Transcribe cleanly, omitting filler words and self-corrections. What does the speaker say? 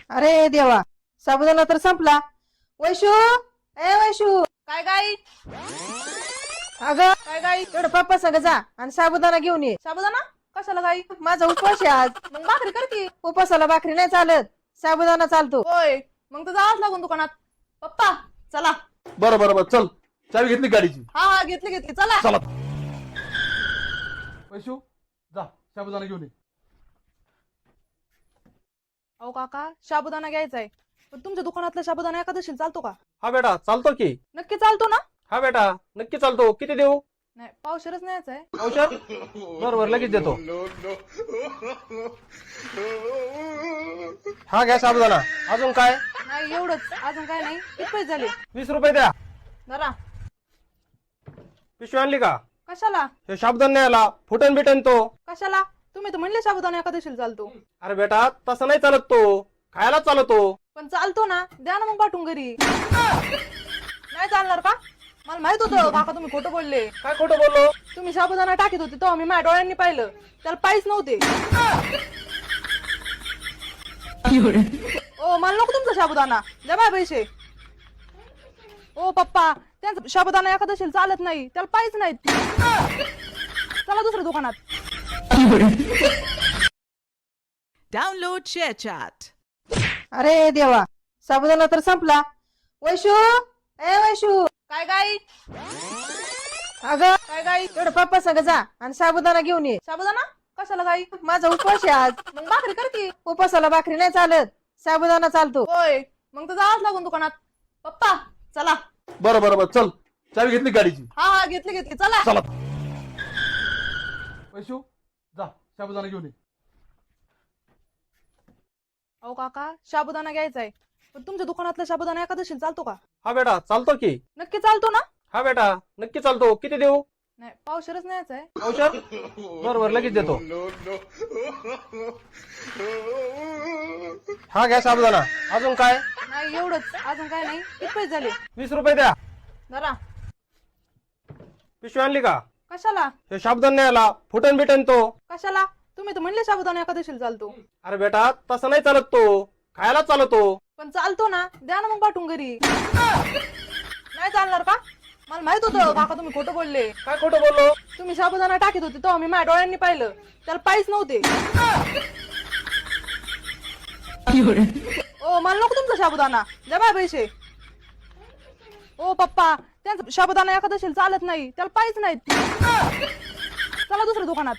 अरे देवा, साबुदाणा तर संपला. वैशू, ए वैशू, काय गाई अगं काय गाई तेवढं पप्पा संग जा आणि साबुदाणा घेऊन ये. साबुदाणा कशाला गाई? माझा उपवास आहे आज. मग भाकरी कर की. उपवासाला भाकरी नाही चालत, साबुदाणा चालतो. होय, मग तर जावंच लागून दुकानात. पप्पा चला. बरं बरं बरं, चल. चावी घेतली गाडीची? हा हा घेतली चला. चला. वैशू, जा साबुदाणा घेऊन ये. अहो काका, साबुदाणा घ्यायचा आहे, पण तुमच्या दुकानातला साबुदाणा एकादशीला चालतो का? हा बेटा चालतो की. नक्की चालतो ना? हा बेटा नक्की चालतो. किती देऊ? नाही, पावशेरच न्यायचा आहे. औषध? बरं बरं, लगेच देतो. हा घ्या साबुदाणा. अजून काय? नाही एवढंच, अजून काय नाही. किती पैसे झाले? 20 रुपये द्या. जरा. पिशवी आणली का? कशाला? हे साबुदाणा न्यायला फुटन बिटन तो. कशाला? तुम्ही तर म्हणले साबुदाणा एकादशीला चालतो. अरे बेटा तसं नाही चालत तो, खायला चालतो. पण चालतो ना, द्या ना मग पाठवून घरी. नाही चालणार का? मला माहित होतं काका तुम्ही खोटं बोलले. काय खोटं बोललो? तुम्ही साबुदाणा टाकीत होते तेव्हा मी माझ्या डोळ्यांनी पाहिलं, त्याला पायच नव्हते. ओ मला नको तुमचा साबुदाणा, द्या बाय पैसे. ओ पप्पा, त्यांचा साबुदाणा एकादशीला चालत नाही, त्याला पायच नाहीत. चला दुसऱ्या दुकानात. Download ShareChat. अरे देवा, साबुदाणा तर संपला. वैशू, ए वैशू, काय गाई अगं काय गाई तेवढं पप्पा संग जा आणि साबुदाणा घेऊन ये. साबुदाणा कशाला गाई? माझा उपवास आहे आज. मग भाकरी कर की. उपवासाला भाकरी नाही चालत, साबुदाणा चालतो. होय, मग तर जावंच लागून दुकानात. पप्पा चला. बरं बरं बरं, चल. चावी घेतली गाडीची? हा हा घेतली चला. चला. वैशू, जा साबुदाणा घेऊन ये. अहो काका, साबुदाणा घ्यायचा आहे, पण तुमच्या दुकानातला साबुदाणा एकादशीला चालतो का? हा बेटा चालतो की. नक्की चालतो ना? हा बेटा नक्की चालतो. किती देऊ? नाही, पावशेरच न्यायचा आहे. औषध? बरं बरं, लगेच देतो. हा घ्या साबुदाणा. अजून काय? नाही एवढंच, अजून काय नाही. किती पैसे झाले? 20 रुपये द्या. जरा. पिशवी आणली का? कशाला? हे साबुदाणा न्यायला फुटन बिटन तो. कशाला? तुम्ही तर म्हणले साबुदाणा एकादशीला चालतो. अरे बेटा तसं नाही चालत तो, खायला चालतो. पण चालतो ना, द्या ना मग पाठवून घरी. नाही चालणार का? मला माहित होतं काका तुम्ही खोटं बोलले. काय खोटं बोललो? तुम्ही साबुदाणा टाकीत होते तेव्हा मी माझ्या डोळ्यांनी पाहिलं, त्याला पायच नव्हते. ओ मला नको तुमचा साबुदाणा, द्या बाय पैसे. ओ पप्पा, त्यांचा साबुदाणा एकादशीला चालत नाही, त्याला पायच नाहीत. चला दुसऱ्या दुकानात.